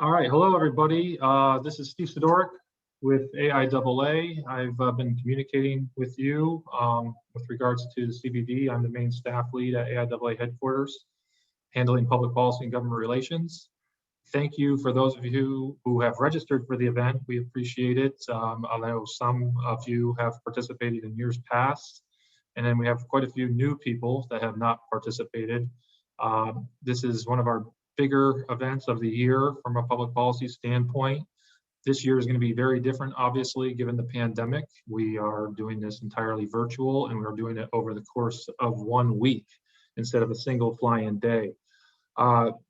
All right, hello everybody. This is Steve Sidoric with AIAA. I've been communicating with you with regards to the CVD. I'm the main staff lead at AIAA headquarters, handling public policy and government relations. Thank you for those of you who have registered for the event. We appreciate it. I know some of you have participated in years past, and then we have quite a few new people that have not participated. This is one of our bigger events of the year from a public policy standpoint. This year is going to be very different, obviously, given the pandemic. We are doing this entirely virtual, and we're doing it over the course of 1 week instead of a single fly-in day.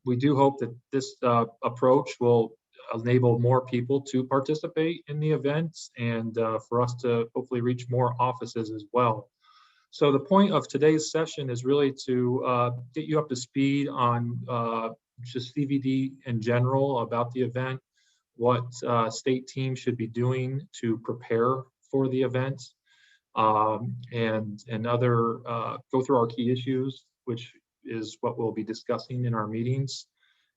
We do hope that this approach will enable more people to participate in the events and for us to hopefully reach more offices as well. So the point of today's session is really to get you up to speed on just CVD in general about the event, what state teams should be doing to prepare for the event, and other, go through our key issues, which is what we'll be discussing in our meetings.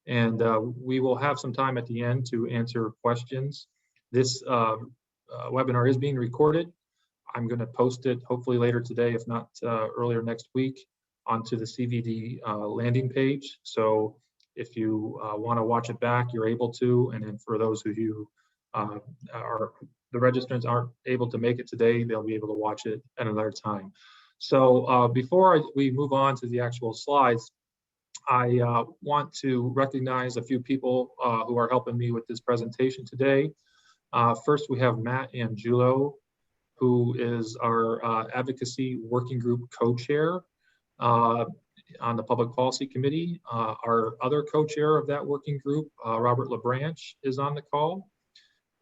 And we will have some time at the end to answer questions. This webinar is being recorded. I'm going to post it hopefully later today, if not earlier next week, onto the CVD landing page. So if you want to watch it back, you're able to. And then for those of you the registrants aren't able to make it today, they'll be able to watch it at another time. So before we move on to the actual slides, I want to recognize a few people who are helping me with this presentation today. First, we have Matt Angiulo, who is our Advocacy Working Group co-chair on the Public Policy Committee. Our other co-chair of that working group, Robert LaBranche, is on the call.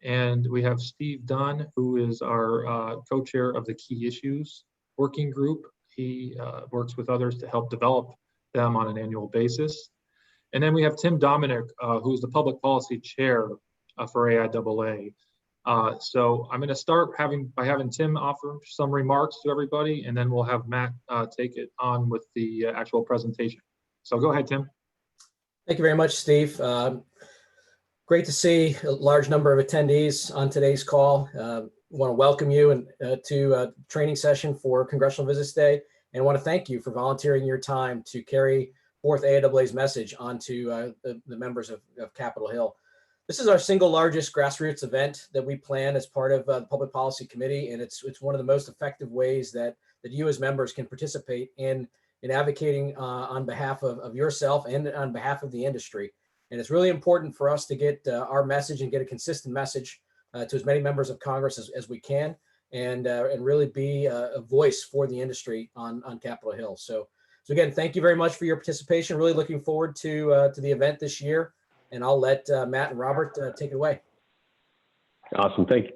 And we have Steve Dunn, who is our co-chair of the Key Issues Working Group. He works with others to help develop them on an annual basis. And then we have Tim Dominic, who's the Public Policy Chair for AIAA. So I'm going to start by having Tim offer some remarks to everybody, and then we'll have Matt take it on with the actual presentation. So go ahead, Tim. Thank you very much, Steve. Great to see a large number of attendees on today's call. I want to welcome you to a training session for Congressional Visits Day, and I want to thank you for volunteering your time to carry forth AIAA's message onto the members of Capitol Hill. This is our single largest grassroots event that we plan as part of the Public Policy Committee, and it's one of the most effective ways that you as members can participate in advocating on behalf of yourself and on behalf of the industry. And it's really important for us to get our message and get a consistent message to as many members of Congress as we can, and really be a voice for the industry on Capitol Hill. So again, thank you very much for your participation. Really looking forward to the event this year. And I'll let Matt and Robert take it away. Awesome. Thanks,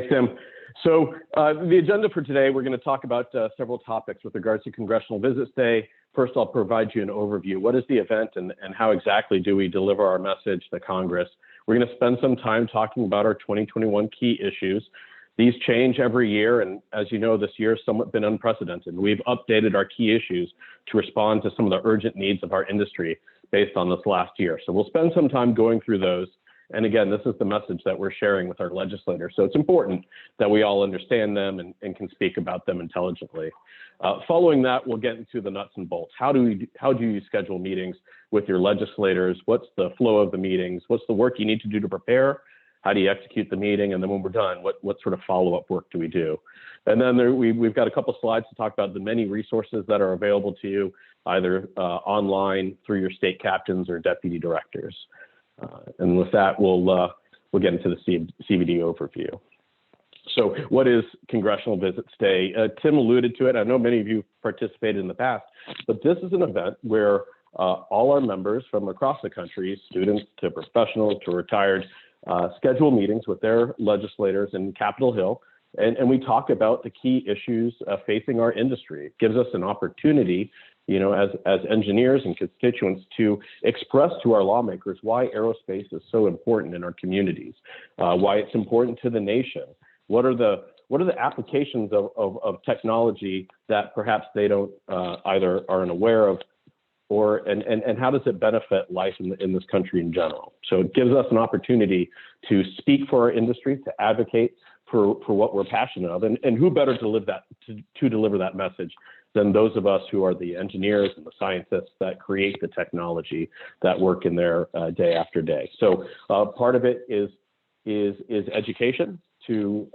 Tim. So the agenda for today, we're going to talk about several topics with regards to Congressional Visits Day. First, I'll provide you an overview. What is the event and how exactly do we deliver our message to Congress? We're going to spend some time talking about our 2021 key issues. These change every year, and as you know, this year has somewhat been unprecedented. We've updated our key issues to respond to some of the urgent needs of our industry based on this last year. So we'll spend some time going through those. And again, this is the message that we're sharing with our legislators. So it's important that we all understand them and can speak about them intelligently. Following that, we'll get into the nuts and bolts. How do you schedule meetings with your legislators? What's the flow of the meetings? What's the work you need to do to prepare? How do you execute the meeting? And then when we're done, what sort of follow-up work do we do? And then we've got a couple slides to talk about the many resources that are available to you, either online through your state captains or deputy directors. And with that, we'll get into the CVD overview. So what is Congressional Visits Day? Tim alluded to it. I know many of you participated in the past, but this is an event where all our members from across the country, students to professionals to retired, schedule meetings with their legislators in Capitol Hill, and we talk about the key issues facing our industry. It gives us an opportunity, you know, as engineers and constituents to express to our lawmakers why aerospace is so important in our communities, why it's important to the nation. What are the applications of technology that perhaps they don't either aren't aware of and how does it benefit life in this country in general? So it gives us an opportunity to speak for our industry, to advocate for what we're passionate of, and who better to live that to deliver that message than those of us who are the engineers and the scientists that create the technology that work in there day after day. So part of it is education, to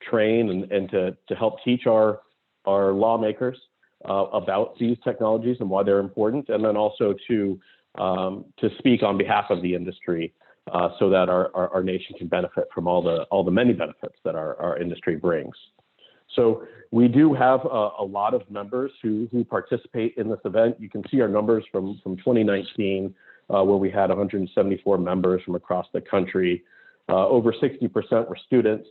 train and to help teach our lawmakers about these technologies and why they're important, and then also to speak on behalf of the industry so that our nation can benefit from all the many benefits that our industry brings. So we do have a lot of members who participate in this event. You can see our numbers from 2019, where we had 174 members from across the country. Over 60% were students.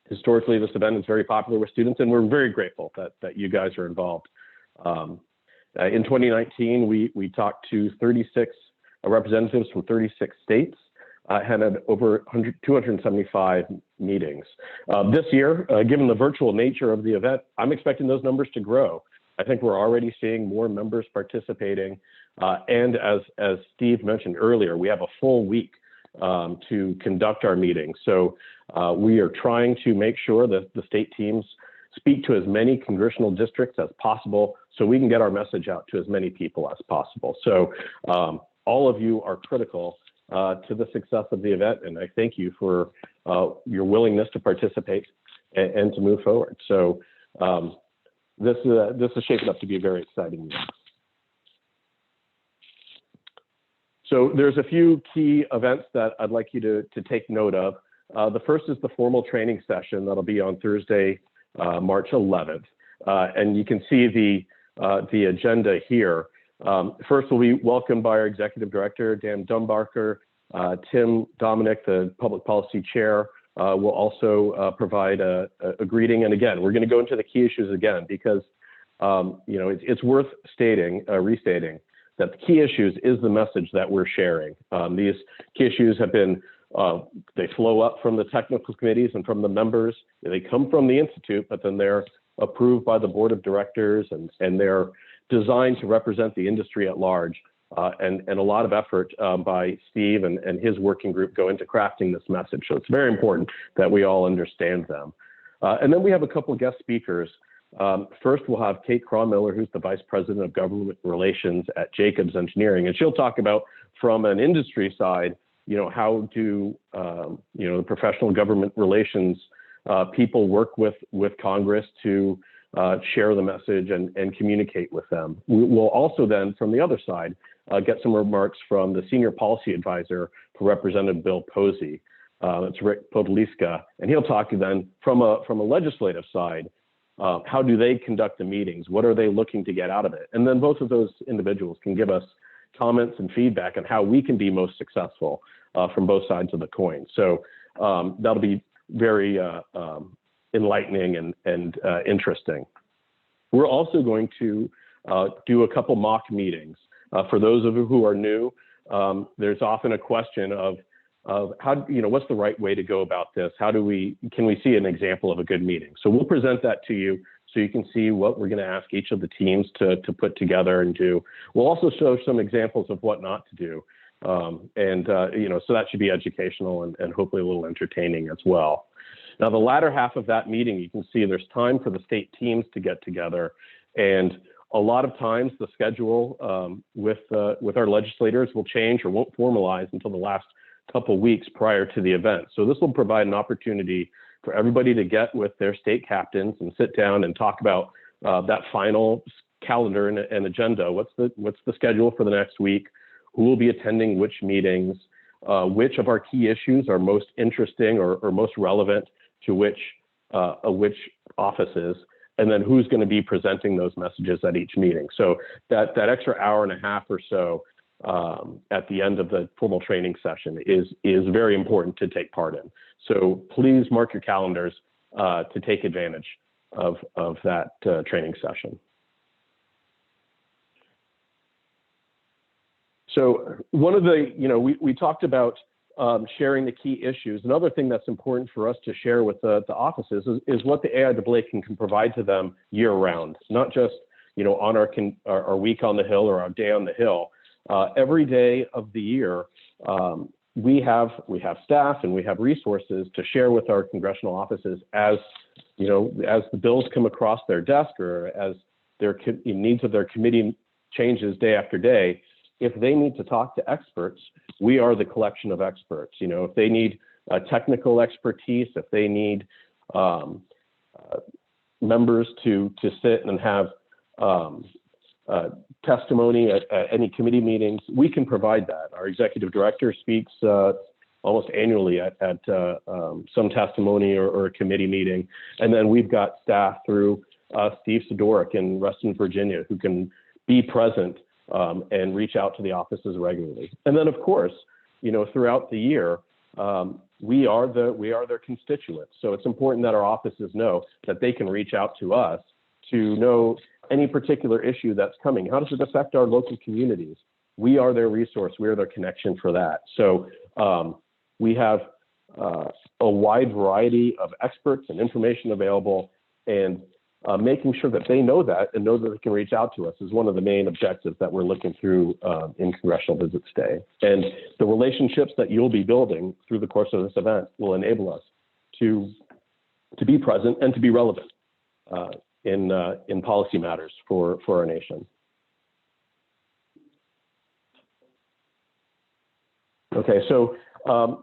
Historically, this event is very popular with students, and we're very grateful that you guys are involved. In 2019, we talked to 36 representatives from 36 states, had over 275 meetings. This year, given the virtual nature of the event, I'm expecting those numbers to grow. I think we're already seeing more members participating. And as Steve mentioned earlier, we have a full week to conduct our meetings. So we are trying to make sure that the state teams speak to as many congressional districts as possible so we can get our message out to as many people as possible. So all of you are critical to the success of the event, and I thank you for your willingness to participate and to move forward. So this is shaping up to be a very exciting year. So there's a few key events that I'd like you to take note of. The first is the formal training session that'll be on Thursday, March 11th. And you can see the agenda here. First, we'll be welcomed by our Executive Director, Dan Dumbarker. Tim Dominic, the Public Policy Chair, will also provide a greeting. And again, we're going to go into the key issues again because it's worth restating that the key issues is the message that we're sharing. These key issues have been, they flow up from the technical committees and from the members. They come from the Institute, but then they're approved by the Board of Directors, and they're designed to represent the industry at large. And a lot of effort by Steve and his working group go into crafting this message. So it's very important that we all understand them. And then we have a couple of guest speakers. First, we'll have Kate Craw-Miller, who's the Vice President of Government Relations at Jacobs Engineering, and she'll talk about, from an industry side, how do the professional government relations people work with Congress to share the message and communicate with them. We'll also then, from the other side, get some remarks from the Senior Policy Advisor for Representative Bill Posey. It's Rick Podoliska, and he'll talk then from a legislative side. How do they conduct the meetings? What are they looking to get out of it? And then both of those individuals can give us comments and feedback on how we can be most successful from both sides of the coin. So that'll be very enlightening and interesting. We're also going to do a couple mock meetings. For those of you who are new, there's often a question of how, what's the right way to go about this? Can we see an example of a good meeting? So we'll present that to you so you can see what we're going to ask each of the teams to put together and do. We'll also show some examples of what not to do. So that should be educational and hopefully a little entertaining as well. Now, the latter half of that meeting, you can see there's time for the state teams to get together. And a lot of times the schedule with our legislators will change or won't formalize until the last couple of weeks prior to the event. So this will provide an opportunity for everybody to get with their state captains and sit down and talk about that final calendar and agenda. What's the schedule for the next week? Who will be attending which meetings? Which of our key issues are most interesting or most relevant to which offices? And then who's going to be presenting those messages at each meeting? So that extra hour and a half or so at the end of the formal training session is very important to take part in. So please mark your calendars to take advantage of that training session. So one of the, we talked about sharing the key issues. Another thing that's important for us to share with the offices is what the AIAA can provide to them year round, not just on our week on the Hill or our day on the Hill. Every day of the year, we have staff and we have resources to share with our congressional offices as the bills come across their desk or as their needs of their committee changes day after day. If they need to talk to experts, we are the collection of experts. If they need technical expertise, if they need members to sit and have testimony at any committee meetings, we can provide that. Our executive director speaks almost annually at some testimony or a committee meeting. And then we've got staff through Steve Sidoric in Reston, Virginia, who can be present and reach out to the offices regularly. And then, of course, throughout the year, we are their constituents. So it's important that our offices know that they can reach out to us to know any particular issue that's coming. How does it affect our local communities? We are their resource. We are their connection for that. So we have a wide variety of experts and information available, and making sure that they know that and know that they can reach out to us is one of the main objectives that we're looking through in Congressional Visits Day. And the relationships that you'll be building through the course of this event will enable us to be present and to be relevant in policy matters for our nation. Okay, so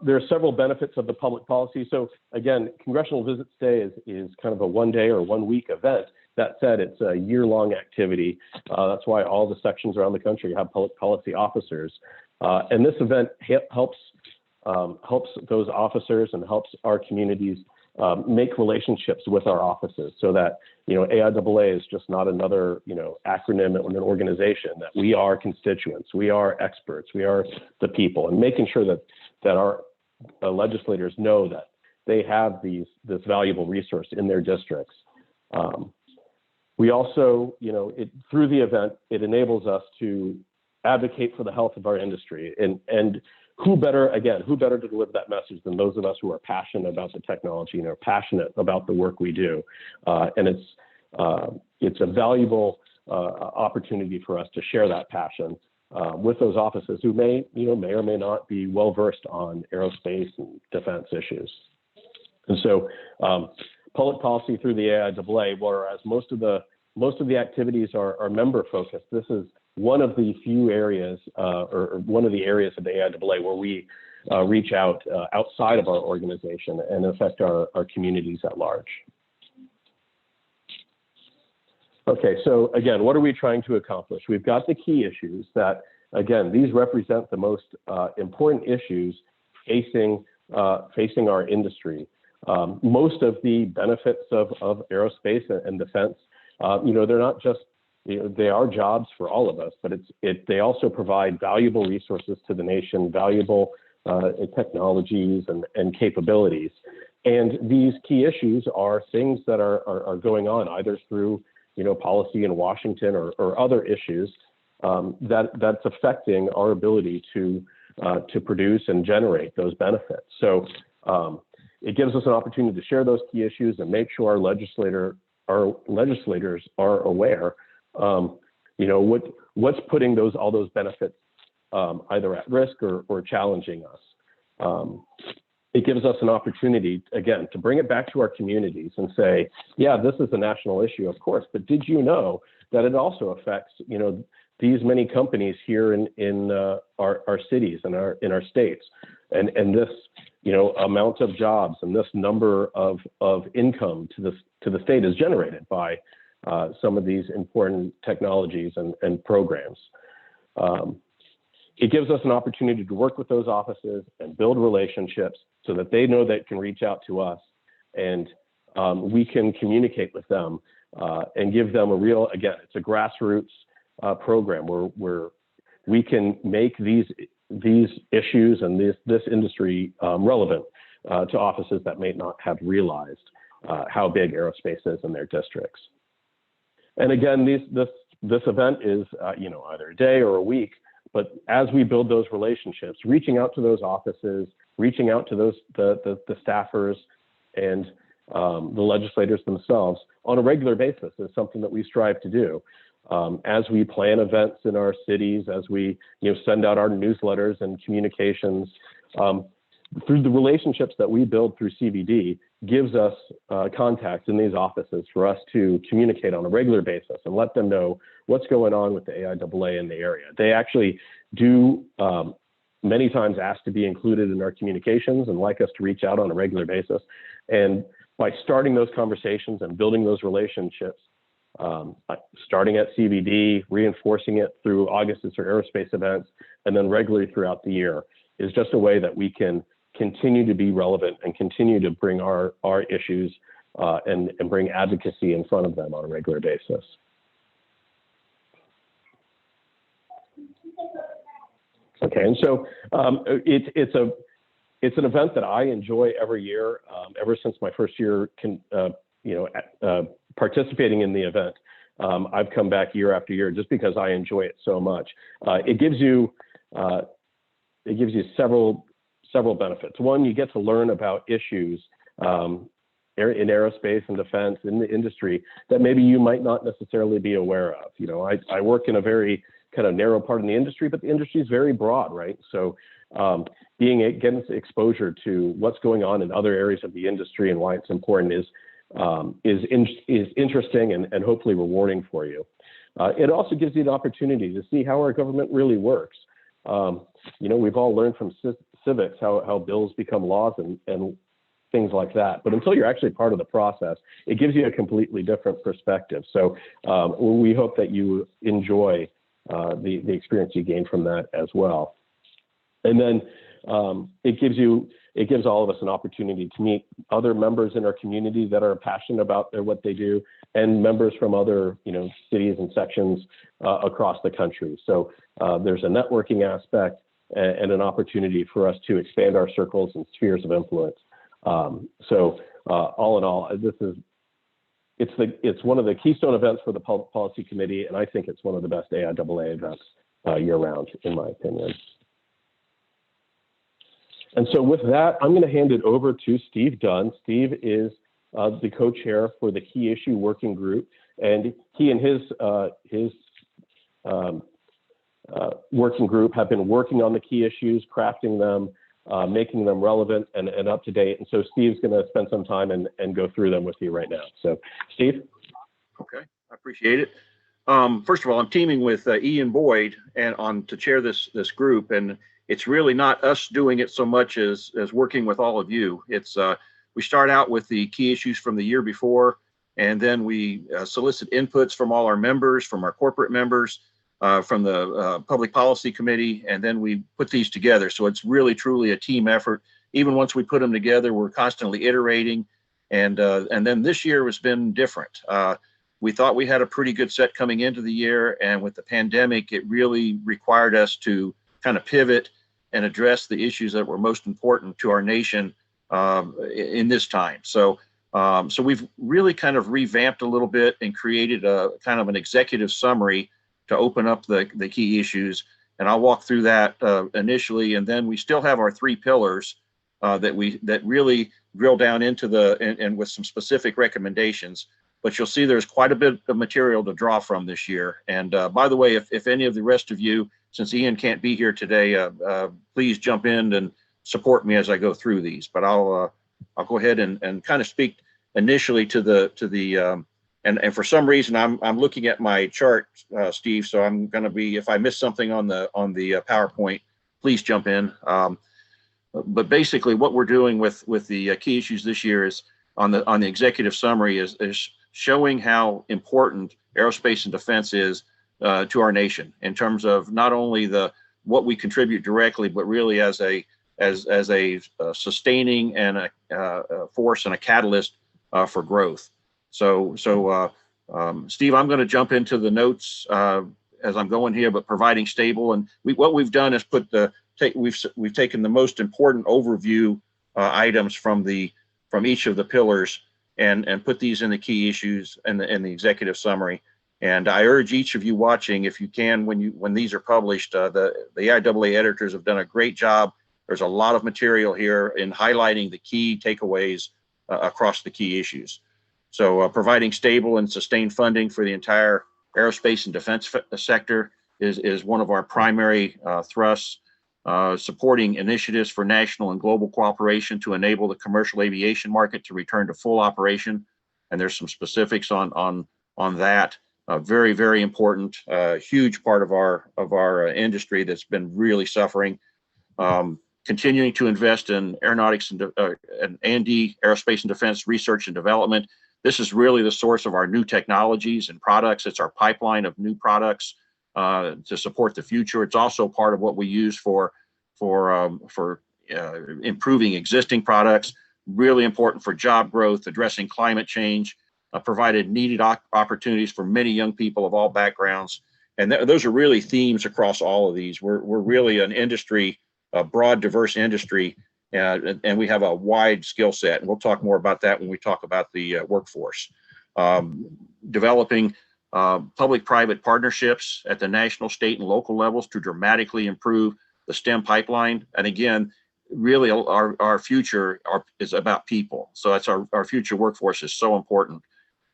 there are several benefits of the public policy. So again, Congressional Visits Day is kind of a one-day or one-week event. That said, it's a year-long activity. That's why all the sections around the country have public policy officers. And this event helps those officers and helps our communities make relationships with our offices, so that AIAA is just not another acronym in an organization. That we are constituents, we are experts, we are the people, and making sure that our legislators know that they have this valuable resource in their districts. We also, through the event, it enables us to advocate for the health of our industry, and who better to deliver that message than those of us who are passionate about the technology and are passionate about the work we do. And it's a valuable opportunity for us to share that passion with those offices who may or may not be well versed on aerospace and defense issues. And so public policy through the AIAA, whereas most of the activities are member focused, this is one of the few areas, or one of the areas of the AIAA where we reach out outside of our organization and affect our communities at large. Okay, so again, what are we trying to accomplish? We've got the key issues that, again, these represent the most important issues facing our industry. Most of the benefits of aerospace and defense, they're not just, they are jobs for all of us, but they also provide valuable resources to the nation, valuable technologies and capabilities. And these key issues are things that are going on either through policy in Washington or other issues that's affecting our ability to produce and generate those benefits. So it gives us an opportunity to share those key issues and make sure our legislators are aware. What's putting all those benefits either at risk or challenging us. It gives us an opportunity, again, to bring it back to our communities and say, yeah, this is a national issue, of course, but did you know that it also affects, these many companies here in our cities and in our states, and this, amount of jobs and this number of income to the state is generated by some of these important technologies and programs. It gives us an opportunity to work with those offices and build relationships so that they know they can reach out to us, and we can communicate with them and give them it's a grassroots program where we can make these issues and this industry relevant to offices that may not have realized how big aerospace is in their districts. And again, this event is either a day or a week, but as we build those relationships, reaching out to those offices, reaching out to the staffers and the legislators themselves on a regular basis is something that we strive to do. as we plan events in our cities, as we send out our newsletters and communications, through the relationships that we build through CVD gives us contacts in these offices for us to communicate on a regular basis and let them know what's going on with the AIAA in the area. They actually do many times ask to be included in our communications and like us to reach out on a regular basis. And by starting those conversations and building those relationships, starting at CVD, reinforcing it through Augustus or Aerospace events, and then regularly throughout the year, is just a way that we can continue to be relevant and continue to bring our issues and bring advocacy in front of them on a regular basis. Okay, and so it's an event that I enjoy every year. Ever since my first year, participating in the event, I've come back year after year just because I enjoy it so much. It gives you several benefits. One, you get to learn about issues in aerospace and defense in the industry that maybe you might not necessarily be aware of. I work in a very kind of narrow part of the industry, but the industry is very broad, right? So getting exposure to what's going on in other areas of the industry and why it's important is interesting and hopefully rewarding for you. It also gives you the opportunity to see how our government really works. We've all learned from civics how bills become laws and things like that. But until you're actually part of the process, it gives you a completely different perspective. So we hope that you enjoy the experience you gain from that as well. And then it gives all of us an opportunity to meet other members in our community that are passionate about what they do, and members from other cities and sections across the country. So there's a networking aspect and an opportunity for us to expand our circles and spheres of influence. So all in all, it's one of the keystone events for the Public Policy Committee, and I think it's one of the best AIAA events year-round, in my opinion. And so with that, I'm going to hand it over to Steve Dunn. Steve is the co-chair for the Key Issue Working Group, and he and his working group have been working on the key issues, crafting them, making them relevant and up to date. And so Steve's going to spend some time and go through them with you right now. So Steve. Okay, I appreciate it. First of all, I'm teaming with Ian Boyd to chair this group, and it's really not us doing it so much as working with all of you. It's we start out with the key issues from the year before, and then we solicit inputs from all our members, from our corporate members, from the Public Policy Committee, and then we put these together. So it's really truly a team effort. Even once we put them together, we're constantly iterating, and then this year has been different. We thought we had a pretty good set coming into the year, and with the pandemic, it really required us to kind of pivot and address the issues that were most important to our nation in this time. So we've really kind of revamped a little bit and created a kind of an executive summary to open up the key issues. And I'll walk through that initially, and then we still have our 3 pillars that really drill down into and with some specific recommendations. But you'll see there's quite a bit of material to draw from this year. And by the way, if any of the rest of you, since Ian can't be here today, please jump in and support me as I go through these. But I'll go ahead and kind of speak initially to the and for some reason I'm looking at my chart, Steve. So I'm going to be, if I miss something on the PowerPoint, please jump in. But basically, what we're doing with the key issues this year is on the executive summary is showing how important aerospace and defense is to our nation in terms of not only what we contribute directly, but really as a sustaining and a force and a catalyst for growth. So Steve, I'm going to jump into the notes as I'm going here, but providing stable. And what we've done is we've taken the most important overview items from each of the pillars and put these in the key issues and the executive summary. And I urge each of you watching, if you can, when these are published, the AIAA editors have done a great job. There's a lot of material here in highlighting the key takeaways across the key issues. So providing stable and sustained funding for the entire aerospace and defense sector is one of our primary thrusts. Supporting initiatives for national and global cooperation to enable the commercial aviation market to return to full operation. And there's some specifics on that. Very, very important, huge part of our industry that's been really suffering. Continuing to invest in aeronautics and A&D, aerospace and defense research and development. This is really the source of our new technologies and products. It's our pipeline of new products to support the future. It's also part of what we use for improving existing products. Really important for job growth, addressing climate change, provided needed opportunities for many young people of all backgrounds. And those are really themes across all of these. We're really an industry, a broad, diverse industry, and we have a wide skill set. And we'll talk more about that when we talk about the workforce. Developing public-private partnerships at the national, state, and local levels to dramatically improve the STEM pipeline. And again, really our future is about people. So that's our future workforce is so important.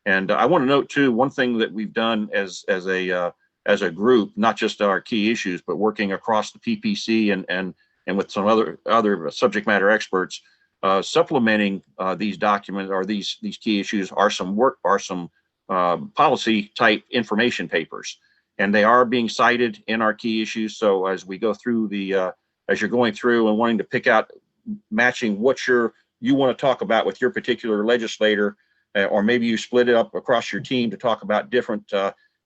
And I want to note too, one thing that we've done as a group, not just our key issues, but working across the PPC and with some other subject matter experts, supplementing these documents or these key issues are some policy type information papers, and they are being cited in our key issues. So as we go through as you're going through and wanting to pick out matching what you want to talk about with your particular legislator, or maybe you split it up across your team to talk about different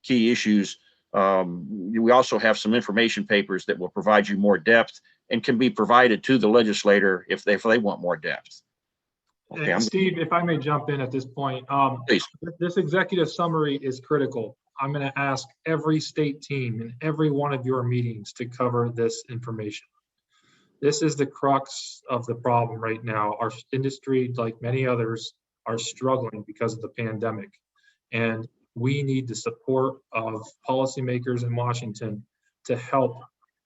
key issues. We also have some information papers that will provide you more depth and can be provided to the legislator if they want more depth. Okay, Steve, if I may jump in at this point, please. This executive summary is critical. I'm going to ask every state team in every one of your meetings to cover this information. This is the crux of the problem right now. Our industry, like many others, are struggling because of the pandemic. And we need the support of policymakers in Washington to help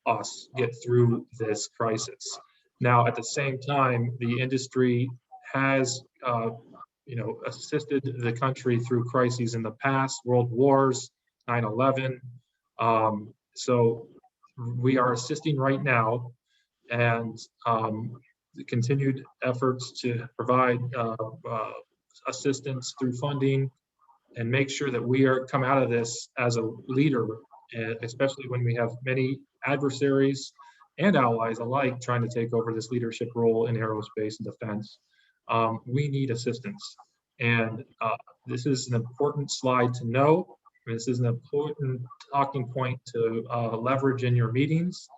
us get through this crisis. Now, at the same time, the industry has assisted the country through crises in the past, world wars, 9/11. So we are assisting right now, and the continued efforts to provide assistance through funding and make sure that we come out of this as a leader, especially when we have many adversaries and allies alike trying to take over this leadership role in aerospace and defense. We need assistance. And this is an important slide to know. This is an important talking point to leverage in your meetings.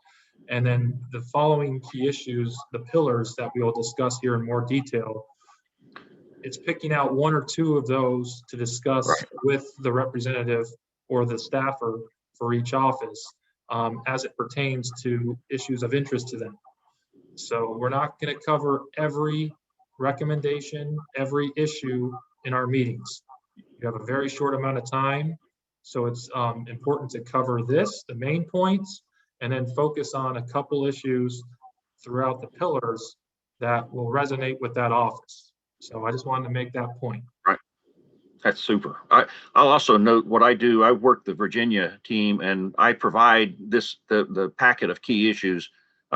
And then the following key issues, the pillars that we will discuss here in more detail, it's picking out one or two of those to discuss with the representative or the staffer for each office as it pertains to issues of interest to them. So we're not going to cover every recommendation, every issue in our meetings. You have a very short amount of time, so it's important to cover the main points, and then focus on a couple issues throughout the pillars that will resonate with that office. So I just wanted to make that point. Right. That's super. I'll also note what I do. I work the Virginia team, and I provide the packet of key issues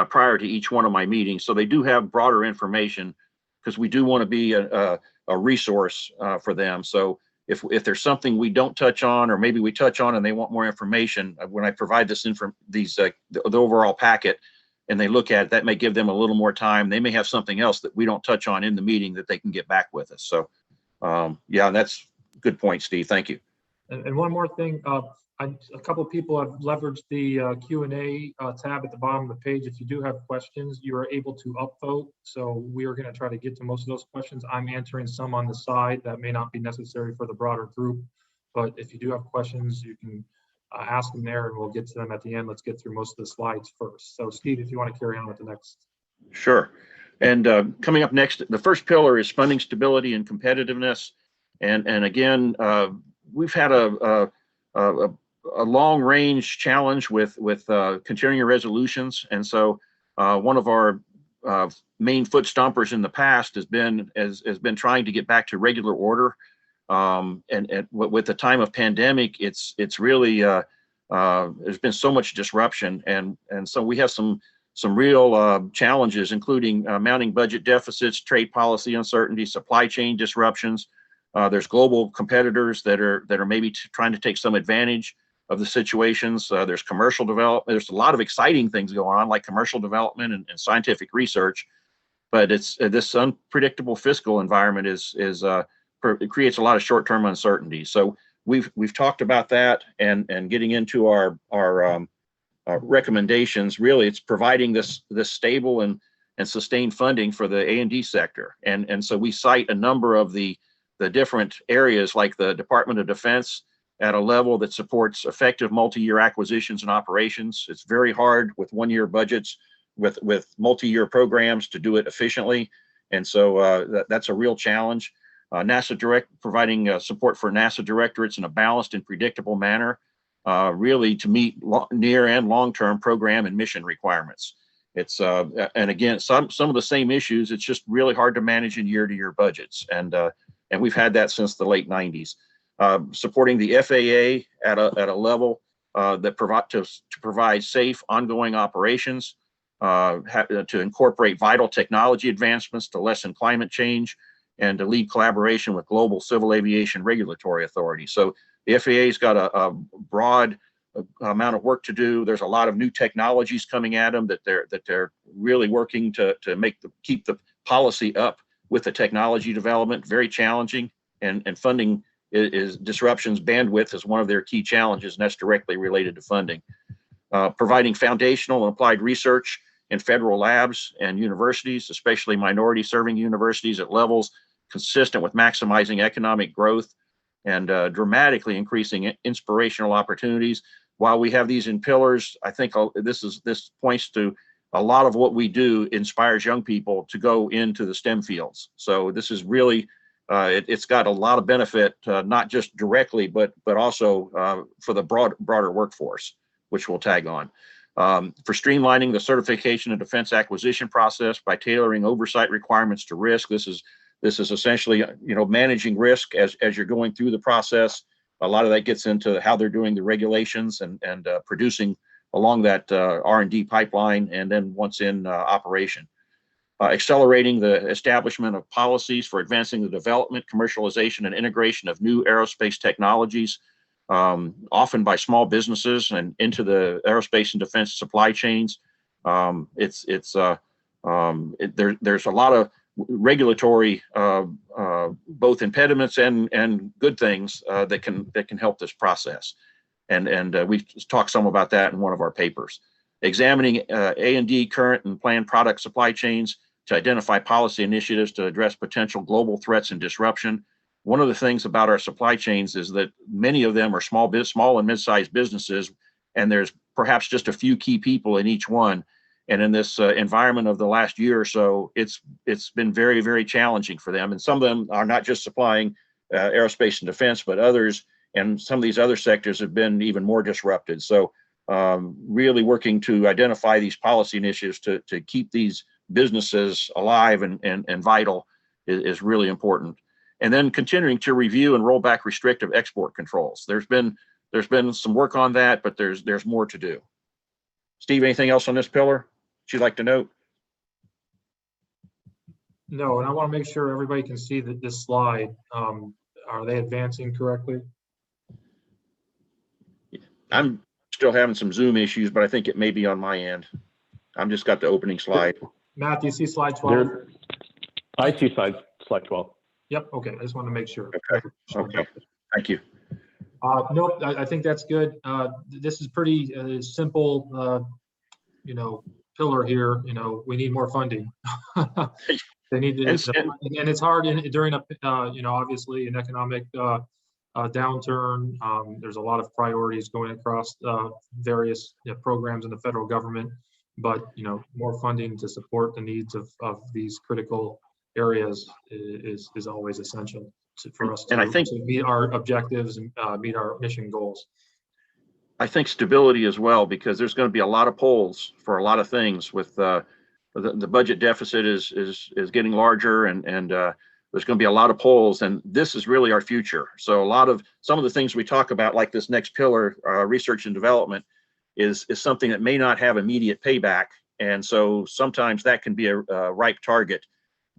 prior to each one of my meetings. So they do have broader information because we do want to be a resource for them. So if there's something we don't touch on, or maybe we touch on and they want more information, when I provide the overall packet and they look at it, that may give them a little more time. They may have something else that we don't touch on in the meeting that they can get back with us. So yeah, that's a good point, Steve. Thank you. And one more thing, a couple of people have leveraged the Q&A tab at the bottom of the page. If you do have questions, you are able to upvote. So we are going to try to get to most of those questions. I'm answering some on the side that may not be necessary for the broader group. But if you do have questions, you can ask them there and we'll get to them at the end. Let's get through most of the slides first. So Steve, if you want to carry on with the next. Sure. And coming up next, the first pillar is funding stability and competitiveness. And again, we've had a long range challenge with continuing resolutions. And so one of our main foot stompers in the past has been trying to get back to regular order. And with the time of pandemic, it's really there's been so much disruption, and so we have some real challenges, including mounting budget deficits, trade policy uncertainty, supply chain disruptions. There's global competitors that are maybe trying to take some advantage of the situations. There's commercial development. There's a lot of exciting things going on, like commercial development and scientific research. But it's this unpredictable fiscal environment it creates a lot of short-term uncertainty. So we've talked about that, and getting into our recommendations. Really, it's providing this stable and sustained funding for the A&D sector. And so we cite a number of the different areas, like the Department of Defense, at a level that supports effective multi-year acquisitions and operations. It's very hard with one-year budgets, with multi-year programs, to do it efficiently. And so that's a real challenge. NASA providing support for NASA directorates in a balanced and predictable manner, really to meet near and long-term program and mission requirements. It's and again, some of the same issues. It's just really hard to manage in year-to-year budgets, and we've had that since the late 90s. Supporting the FAA at a level that provide safe ongoing operations, to incorporate vital technology advancements to lessen climate change, and to lead collaboration with global civil aviation regulatory authorities. So the FAA's got a broad amount of work to do. There's a lot of new technologies coming at them that they're really working to keep the policy up with the technology development. Very challenging, and funding is disruptions. Bandwidth is one of their key challenges, and that's directly related to funding. Providing foundational and applied research in federal labs and universities, especially minority serving universities, at levels consistent with maximizing economic growth and dramatically increasing inspirational opportunities. While we have these in pillars, I think this points to a lot of what we do inspires young people to go into the STEM fields. So this is really, it's got a lot of benefit, not just directly, but also for the broader workforce, which we'll tag on. For streamlining the certification and defense acquisition process by tailoring oversight requirements to risk. This is essentially, managing risk as you're going through the process. A lot of that gets into how they're doing the regulations and producing along that R&D pipeline, and then once in operation. Accelerating the establishment of policies for advancing the development, commercialization, and integration of new aerospace technologies, often by small businesses and into the aerospace and defense supply chains. There's a lot of regulatory both impediments and good things that can help this process, and we've talked some about that in one of our papers. Examining A&D current and planned product supply chains to identify policy initiatives to address potential global threats and disruption. One of the things about our supply chains is that many of them are small and mid-sized businesses, and there's perhaps just a few key people in each one. And in this environment of the last year or so, it's been very, very challenging for them. And some of them are not just supplying aerospace and defense, but others, and some of these other sectors have been even more disrupted. So really working to identify these policy initiatives to keep these businesses alive and vital is really important. And then continuing to review and roll back restrictive export controls. There's been some work on that, but there's more to do. Steve, anything else on this pillar you'd like to note? No, and I want to make sure everybody can see that this slide. Are they advancing correctly? I'm still having some Zoom issues, but I think it may be on my end. I'm just got the opening slide. Matt, do you see slide 12? I see slide 12. Yep. Okay. I just want to make sure. Okay. Thank you. Nope. I think that's good. This is pretty simple. Pillar here. We need more funding. They need to, and it's hard during a obviously an economic downturn. There's a lot of priorities going across various programs in the federal government, but more funding to support the needs of these critical areas is always essential for us to meet our objectives and meet our mission goals. I think stability as well, because there's going to be a lot of polls for a lot of things with the budget deficit is getting larger, and there's going to be a lot of polls, and this is really our future. So some of the things we talk about, like this next pillar, research and development, is something that may not have immediate payback. And so sometimes that can be a ripe target,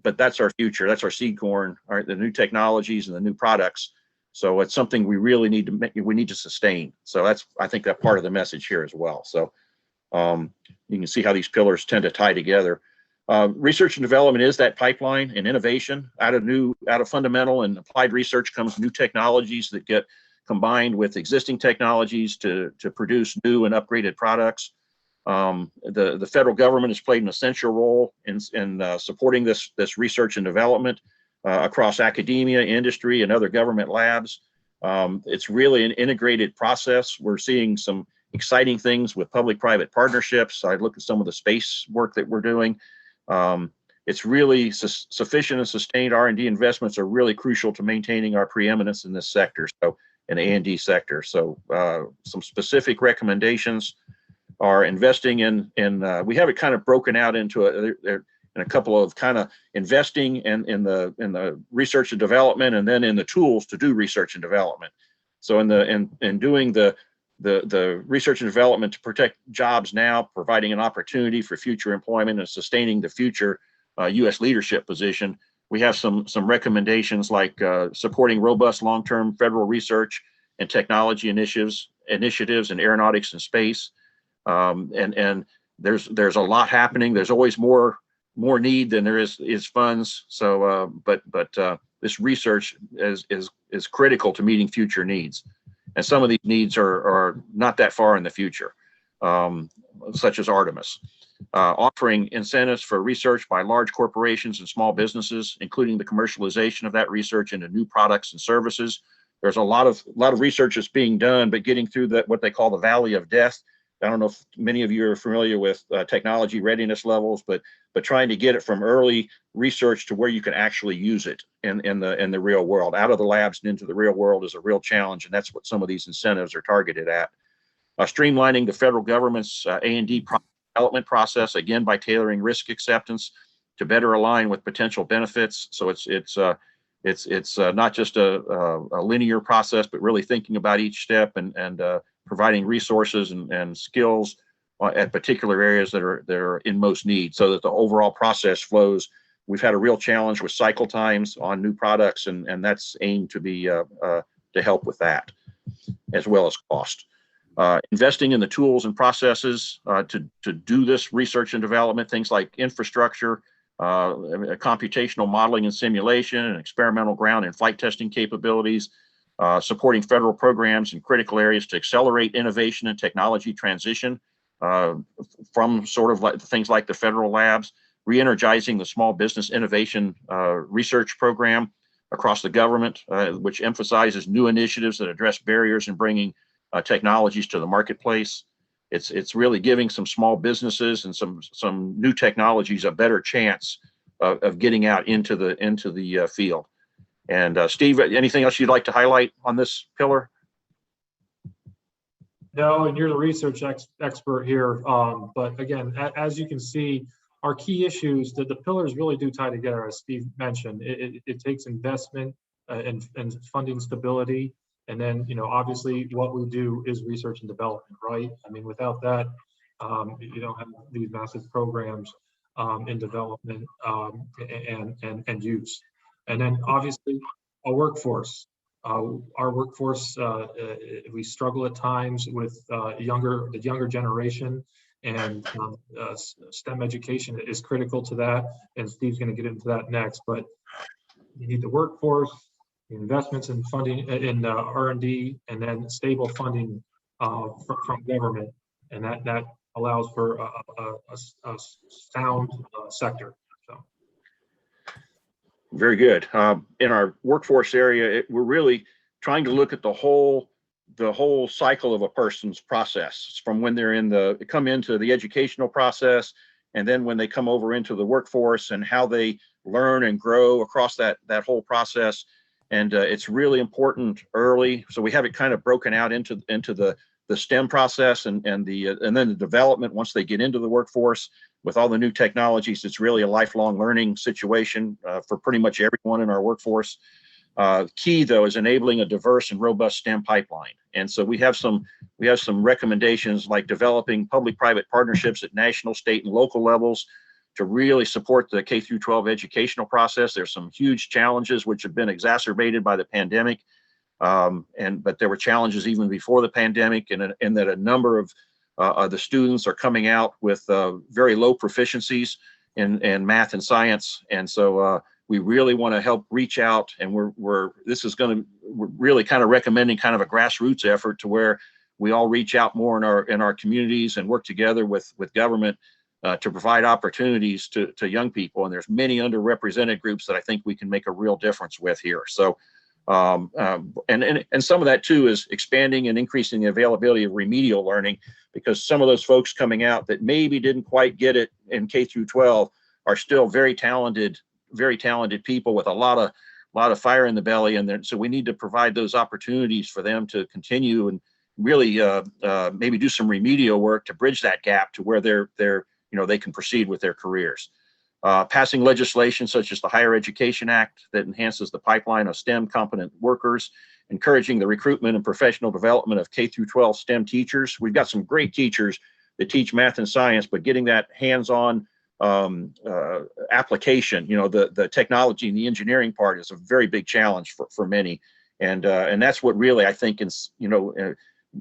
but that's our future. That's our seed corn, the new technologies and the new products. So it's something we really need to sustain. So I think that part of the message here as well. So you can see how these pillars tend to tie together. Research and development is that pipeline and innovation. Out of fundamental and applied research comes new technologies that get combined with existing technologies to produce new and upgraded products. The federal government has played an essential role in supporting this research and development across academia, industry, and other government labs. It's really an integrated process. We're seeing some exciting things with public-private partnerships. I look at some of the space work that we're doing. It's really sufficient and sustained R&D investments are really crucial to maintaining our preeminence in this sector, so in the A&D sector. So some specific recommendations are investing in we have it kind of broken out into a couple of kind of investing in the research and development, and then in the tools to do research and development. So in doing the research and development to protect jobs now, providing an opportunity for future employment and sustaining the future U.S. leadership position, we have some recommendations like supporting robust long-term federal research and technology initiatives in aeronautics and space. And there's a lot happening. There's always more need than there is funds. So, but this research is critical to meeting future needs. And some of these needs are not that far in the future, such as Artemis. Offering incentives for research by large corporations and small businesses, including the commercialization of that research into new products and services. There's a lot of research that's being done, but getting through what they call the valley of death. I don't know if many of you are familiar with technology readiness levels, but trying to get it from early research to where you can actually use it in the real world, out of the labs and into the real world, is a real challenge, and that's what some of these incentives are targeted at. Streamlining the federal government's A&D development process, again by tailoring risk acceptance to better align with potential benefits. So it's not just a linear process, but really thinking about each step and providing resources and skills at particular areas that are in most need, so that the overall process flows. We've had a real challenge with cycle times on new products, and that's aimed to be to help with that, as well as cost. Investing in the tools and processes to do this research and development, things like infrastructure, computational modeling and simulation, and experimental ground and flight testing capabilities, supporting federal programs in critical areas to accelerate innovation and technology transition from sort of like things like the federal labs, re-energizing the small business innovation research program across the government, which emphasizes new initiatives that address barriers and bringing technologies to the marketplace. It's really giving some small businesses and some new technologies a better chance of getting out into the field. And Steve, anything else you'd like to highlight on this pillar? No, and you're the research expert here. But again, as you can see, our key issues, that the pillars really do tie together, as Steve mentioned. It takes investment and funding stability. And then, obviously what we do is research and development, right? I mean, without that, you don't have these massive programs in development and use. And then obviously a workforce. Our workforce, we struggle at times with the younger generation, and STEM education is critical to that. And Steve's going to get into that next. But you need the workforce, investments in funding in R&D, and then stable funding from government, and that allows for a sound sector. So. Very good. In our workforce area, we're really trying to look at the whole cycle of a person's process, from when they're come into the educational process, and then when they come over into the workforce, and how they learn and grow across that whole process. And it's really important early. So we have it kind of broken out into the STEM process and then the development once they get into the workforce. With all the new technologies, it's really a lifelong learning situation for pretty much everyone in our workforce. Key though is enabling a diverse and robust STEM pipeline. And so we have some recommendations like developing public-private partnerships at national, state, and local levels to really support the K through 12 educational process. There's some huge challenges which have been exacerbated by the pandemic. But there were challenges even before the pandemic, and that a number of the students are coming out with very low proficiencies in math and science. And so we really want to help reach out, and we're really kind of recommending kind of a grassroots effort to where we all reach out more in our communities and work together with government to provide opportunities to young people. And there's many underrepresented groups that I think we can make a real difference with here. So and some of that too is expanding and increasing the availability of remedial learning, because some of those folks coming out that maybe didn't quite get it in K through 12 are still very talented people with a lot of fire in the belly. And so we need to provide those opportunities for them to continue and really maybe do some remedial work to bridge that gap to where they can proceed with their careers. Passing legislation such as the Higher Education Act that enhances the pipeline of STEM competent workers, encouraging the recruitment and professional development of K through 12 STEM teachers. We've got some great teachers that teach math and science, but getting that hands-on application, the technology and the engineering part is a very big challenge for many. And that's what really I think is,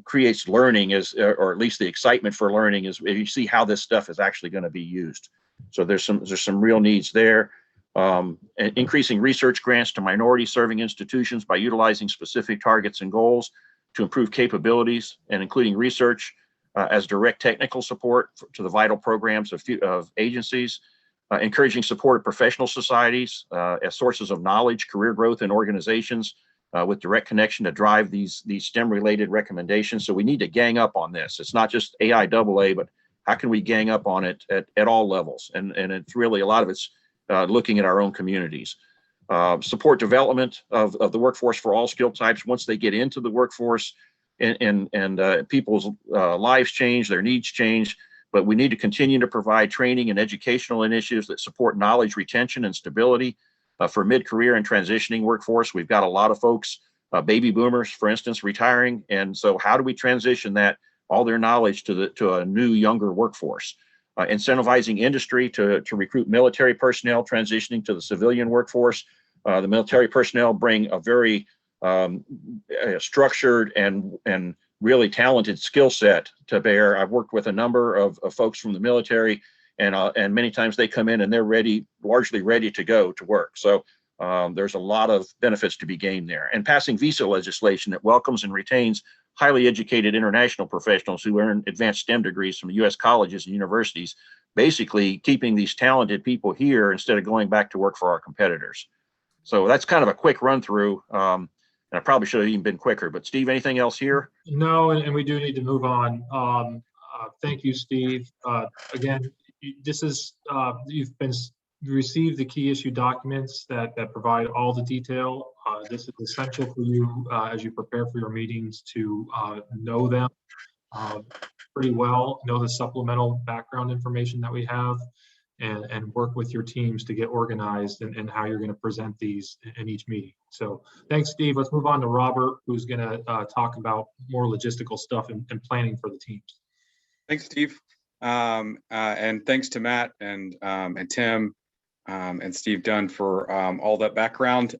creates learning or at least the excitement for learning is you see how this stuff is actually going to be used. So there's some real needs there. And increasing research grants to minority serving institutions by utilizing specific targets and goals to improve capabilities, and including research as direct technical support to the vital programs of agencies. Encouraging support of professional societies as sources of knowledge, career growth in organizations with direct connection to drive these STEM related recommendations. So we need to gang up on this. It's not just AIAA, but how can we gang up on it at all levels? And it's really a lot of it's looking at our own communities. Support development of the workforce for all skill types once they get into the workforce, and people's lives change, their needs change. But we need to continue to provide training and educational initiatives that support knowledge retention and stability for mid-career and transitioning workforce. We've got a lot of folks, baby boomers, for instance, retiring. And so how do we transition all their knowledge to a new, younger workforce? Incentivizing industry to recruit military personnel transitioning to the civilian workforce. The military personnel bring a very structured and really talented skill set to bear. I've worked with a number of folks from the military, and many times they come in and they're largely ready to go to work. So there's a lot of benefits to be gained there. And passing visa legislation that welcomes and retains highly educated international professionals who earn advanced STEM degrees from U.S. colleges and universities, basically keeping these talented people here instead of going back to work for our competitors. So that's kind of a quick run through. And I probably should have even been quicker, but Steve, anything else here? No, and we do need to move on. Thank you, Steve. Again, this is, you've received the key issue documents that provide all the detail. This is essential for you as you prepare for your meetings to know them pretty well, know the supplemental background information that we have, and work with your teams to get organized and how you're going to present these in each meeting. So thanks, Steve. Let's move on to Robert, who's going to talk about more logistical stuff and planning for the teams. Thanks, Steve. And thanks to Matt and Tim and Steve Dunn for all that background.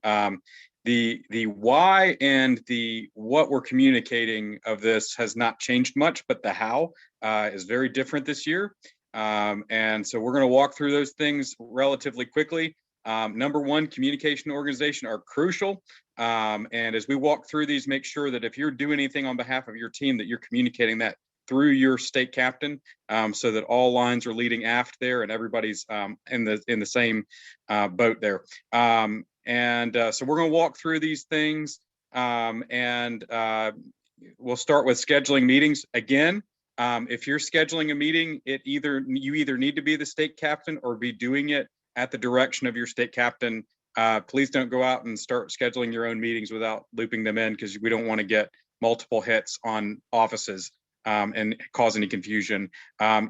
The why and the what we're communicating of this has not changed much, but the how is very different this year. And so we're going to walk through those things relatively quickly. Number one, communication and organization are crucial. And as we walk through these, make sure that if you're doing anything on behalf of your team, that you're communicating that through your state captain, so that all lines are leading aft there and everybody's in the same boat there. So we're going to walk through these things, and we'll start with scheduling meetings. Again, if you're scheduling a meeting, you either need to be the state captain or be doing it at the direction of your state captain. Please don't go out and start scheduling your own meetings without looping them in, because we don't want to get multiple hits on offices and cause any confusion.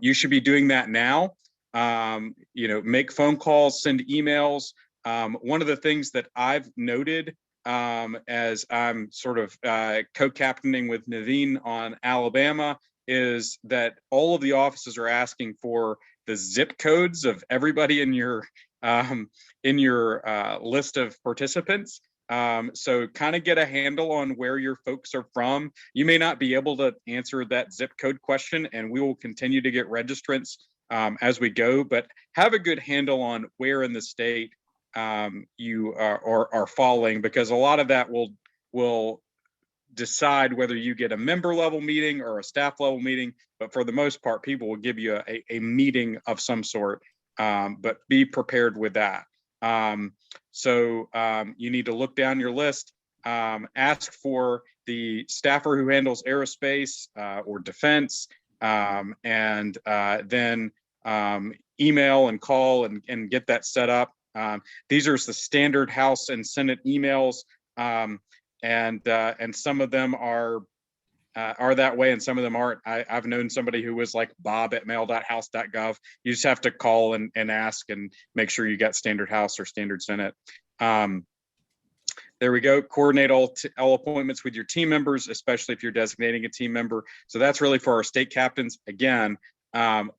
You should be doing that now. Make phone calls, send emails. One of the things that I've noted as I'm sort of co-captaining with Naveen on Alabama is that all of the offices are asking for the zip codes of everybody in your list of participants. So kind of get a handle on where your folks are from. You may not be able to answer that zip code question, and we will continue to get registrants as we go, but have a good handle on where in the state you are falling, because a lot of that will decide whether you get a member level meeting or a staff level meeting. But for the most part, people will give you a meeting of some sort, but be prepared with that. So you need to look down your list, ask for the staffer who handles aerospace or defense, and then email and call and get that set up. These are the standard House and Senate emails, and some of them are that way and some of them aren't. I've known somebody who was like bob@mail.house.gov. You just have to call and ask and make sure you got standard House or standard Senate. There we go. Coordinate all appointments with your team members, especially if you're designating a team member. So that's really for our state captains. Again,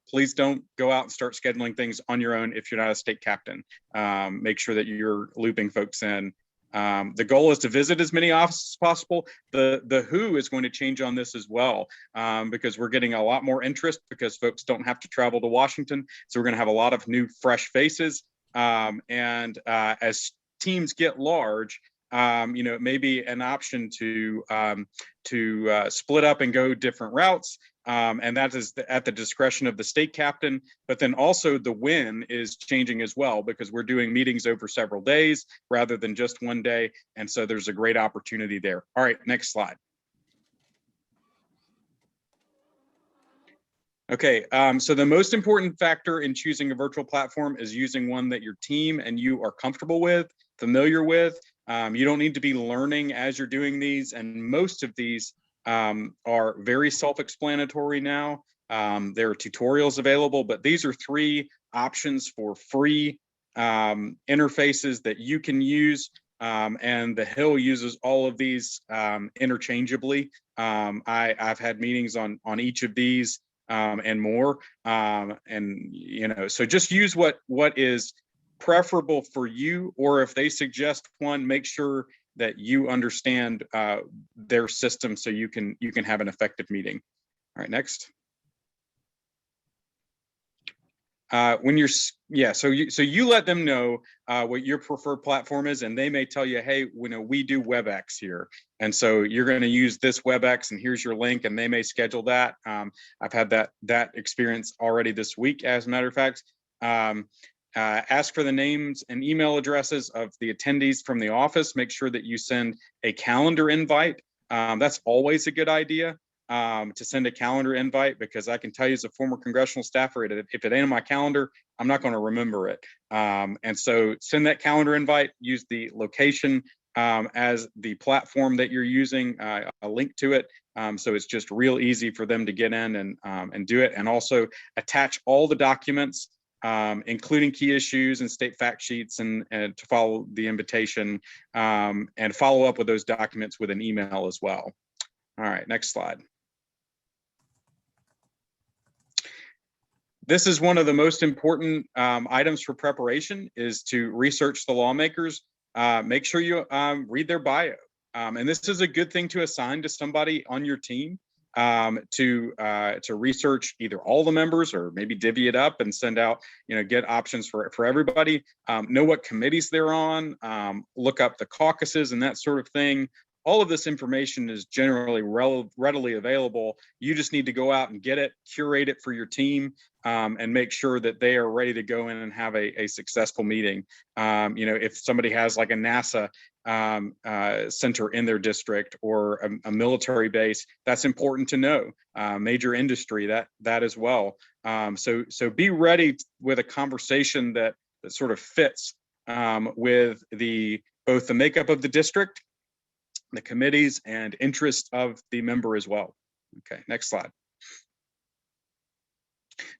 please don't go out and start scheduling things on your own if you're not a state captain. Make sure that you're looping folks in. The goal is to visit as many offices as possible. The who is going to change on this as well, because we're getting a lot more interest because folks don't have to travel to Washington. So we're going to have a lot of new, fresh faces. And as teams get large, it may be an option to split up and go different routes. And that is at the discretion of the state captain. But then also the when is changing as well, because we're doing meetings over several days rather than just one day. And so there's a great opportunity there. All right, next slide. Okay, so the most important factor in choosing a virtual platform is using one that your team and you are comfortable with, familiar with. You don't need to be learning as you're doing these, and most of these are very self-explanatory now. There are tutorials available, but these are 3 options for free interfaces that you can use, and the Hill uses all of these interchangeably. I've had meetings on each of these and more, so just use what is preferable for you, or if they suggest one, make sure that you understand their system so you can have an effective meeting. All right, next. When you're so you let them know what your preferred platform is, and they may tell you, hey, we do WebEx here, and so you're going to use this WebEx, and here's your link, and they may schedule that. I've had that experience already this week, as a matter of fact. Ask for the names and email addresses of the attendees from the office. Make sure that you send a calendar invite. That's always a good idea, to send a calendar invite, because I can tell you as a former congressional staffer, if it ain't on my calendar, I'm not going to remember it. And so send that calendar invite, use the location as the platform that you're using, a link to it. So it's just real easy for them to get in and do it. And also attach all the documents, including key issues and state fact sheets, and to follow the invitation, and follow up with those documents with an email as well. All right, next slide. This is one of the most important items for preparation, is to research the lawmakers. Make sure you read their bio. And this is a good thing to assign to somebody on your team, to research either all the members, or maybe divvy it up and send out, get options for everybody. Know what committees they're on, look up the caucuses and that sort of thing. All of this information is generally readily available. You just need to go out and get it, curate it for your team, and make sure that they are ready to go in and have a successful meeting. If somebody has like a NASA center in their district, or a military base, that's important to know. Major industry, that as well. So be ready with a conversation that sort of fits with both the makeup of the district, the committees and interests of the member as well. Okay, next slide.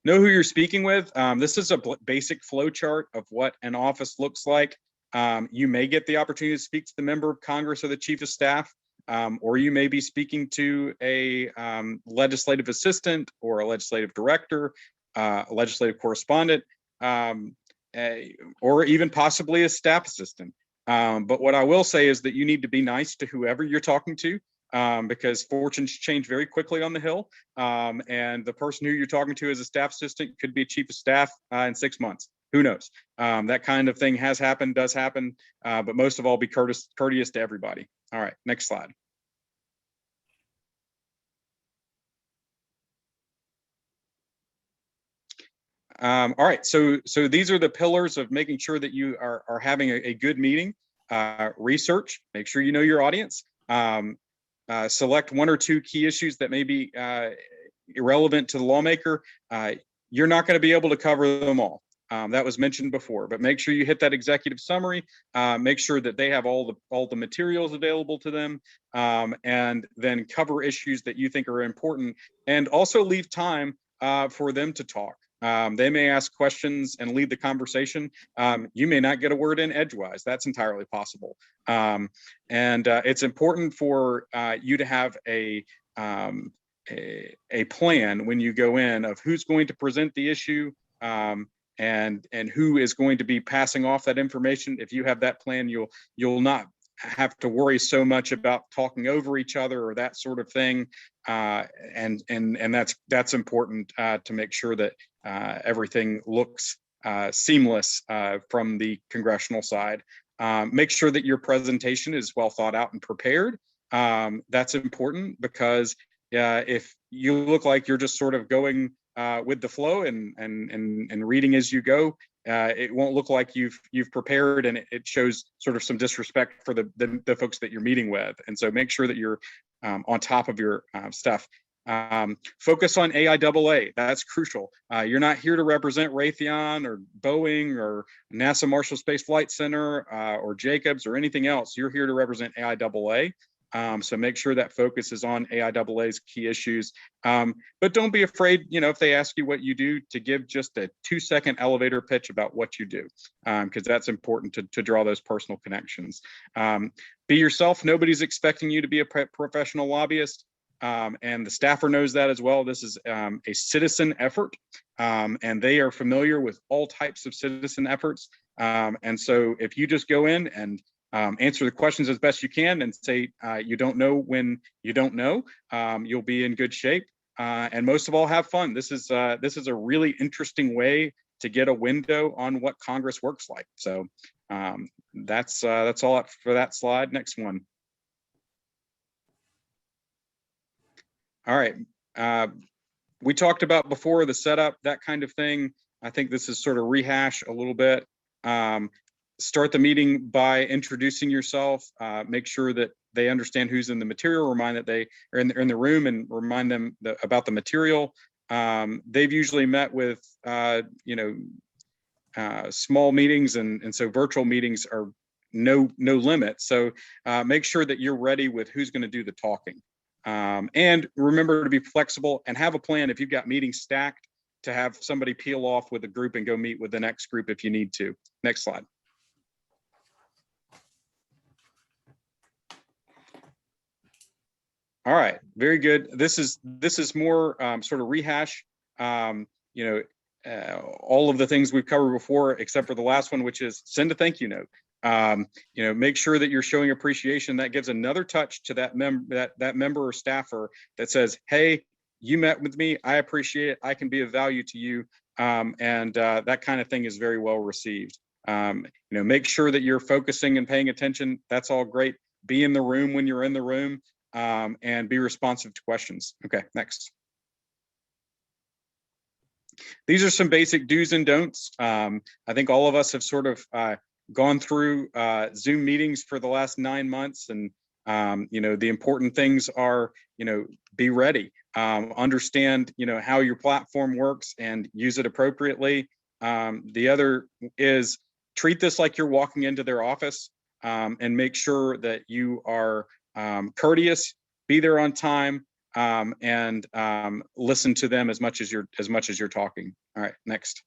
Know who you're speaking with. This is a basic flow chart of what an office looks like. You may get the opportunity to speak to the member of Congress or the chief of staff, or you may be speaking to a legislative assistant or a legislative director, a legislative correspondent, or even possibly a staff assistant. But what I will say is that you need to be nice to whoever you're talking to, because fortunes change very quickly on the Hill. And the person who you're talking to as a staff assistant could be a chief of staff in 6 months. Who knows? That kind of thing has happened, does happen, but most of all, be courteous to everybody. All right, next slide. All right, so these are the pillars of making sure that you are having a good meeting. Research, make sure you know your audience. Select 1 or 2 key issues that may be irrelevant to the lawmaker. You're not going to be able to cover them all. That was mentioned before, but make sure you hit that executive summary. Make sure that they have all the materials available to them, and then cover issues that you think are important, and also leave time for them to talk. They may ask questions and lead the conversation. You may not get a word in edgewise. That's entirely possible. And it's important for you to have a plan when you go in of who's going to present the issue, and who is going to be passing off that information. If you have that plan, you'll not have to worry so much about talking over each other or that sort of thing. And that's important to make sure that everything looks seamless from the congressional side. Make sure that your presentation is well thought out and prepared. That's important because if you look like you're just sort of going with the flow and reading as you go, it won't look like you've prepared, and it shows sort of some disrespect for the folks that you're meeting with. And so make sure that you're on top of your stuff. Focus on AIAA. That's crucial. You're not here to represent Raytheon or Boeing or NASA Marshall Space Flight Center or Jacobs or anything else. You're here to represent AIAA. So make sure that focus is on AIAA's key issues. But don't be afraid, if they ask you what you do, to give just a 2-second elevator pitch about what you do, because that's important to draw those personal connections. Be yourself. Nobody's expecting you to be a professional lobbyist. And the staffer knows that as well. This is a citizen effort, and they are familiar with all types of citizen efforts. And so if you just go in and answer the questions as best you can and say you don't know when you don't know, you'll be in good shape. And most of all, have fun. This is a really interesting way to get a window on what Congress works like. So that's all for that slide. Next one. All right. We talked about before the setup, that kind of thing. I think this is sort of rehash a little bit. Start the meeting by introducing yourself. Make sure that they understand who's in the material. Remind that they are in the room, and remind them about the material. They've usually met with small meetings, and so virtual meetings are no limit. So make sure that you're ready with who's going to do the talking. And remember to be flexible and have a plan if you've got meetings stacked, to have somebody peel off with a group and go meet with the next group if you need to. Next slide. All right, very good. This is more sort of rehash, all of the things we've covered before, except for the last one, which is send a thank you note. Make sure that you're showing appreciation. That gives another touch to that member or staffer that says, hey, you met with me, I appreciate it, I can be of value to you. And that kind of thing is very well received. Make sure that you're focusing and paying attention. That's all great. Be in the room when you're in the room, and be responsive to questions. Okay, next. These are some basic do's and don'ts. I think all of us have sort of gone through Zoom meetings for the last 9 months, and the important things are, be ready, understand, how your platform works and use it appropriately. The other is treat this like you're walking into their office, and make sure that you are courteous, be there on time, and listen to them as much as you're talking. All right, next.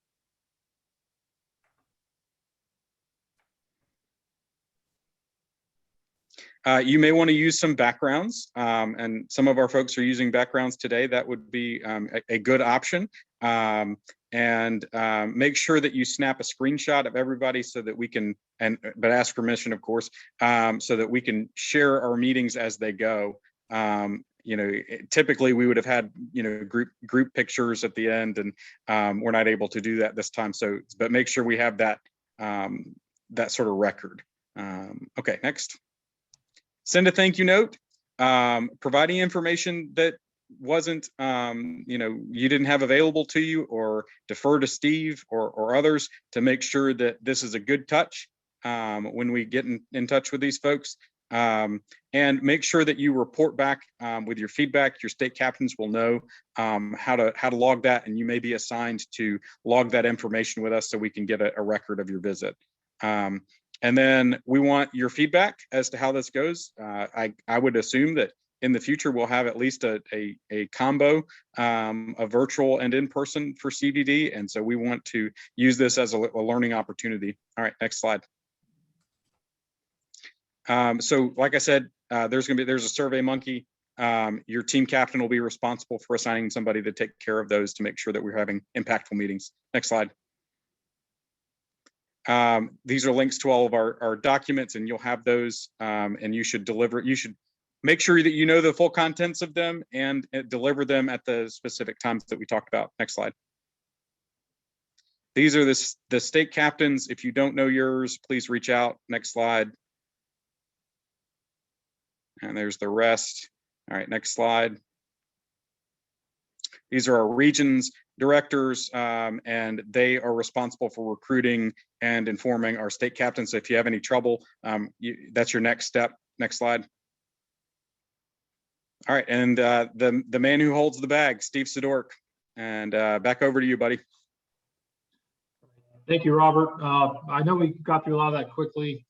You may want to use some backgrounds, and some of our folks are using backgrounds today. That would be a good option. And make sure that you snap a screenshot of everybody so that we can, but ask permission, of course, so that we can share our meetings as they go. You know, typically we would have had, you know, group pictures at the end, and we're not able to do that this time. So, but make sure we have that that sort of record. Okay, next. Send a thank you note, providing information that wasn't, you know, you didn't have available to you, or defer to Steve or others to make sure that this is a good touch when we get in touch with these folks. And make sure that you report back with your feedback. Your state captains will know how to log that, and you may be assigned to log that information with us so we can get a record of your visit. And then we want your feedback as to how this goes. I would assume that in the future we'll have at least a combo of virtual and in-person for CVD, and so we want to use this as a learning opportunity. All right, next slide. So like I said, there's a Survey Monkey. Your team captain will be responsible for assigning somebody to take care of those to make sure that we're having impactful meetings. Next slide. These are links to all of our documents, and you'll have those, and you should make sure that you know the full contents of them and deliver them at the specific times that we talked about. Next slide. These are the state captains. If you don't know yours, please reach out. Next slide. And there's the rest. All right, next slide. These are our regions directors, and they are responsible for recruiting and informing our state captains. So if you have any trouble, that's your next step. Next slide. All right, and the man who holds the bag, Steve Sidork, and back over to you, buddy. Thank you, Robert. I know we got through a lot of that quickly.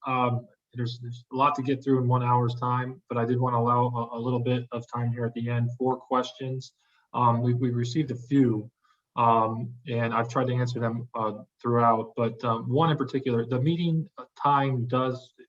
There's a lot to get through in 1 hour's time, but I did want to allow a little bit of time here at the end for questions. We received a few, and I've tried to answer them throughout, but one in particular, the meeting time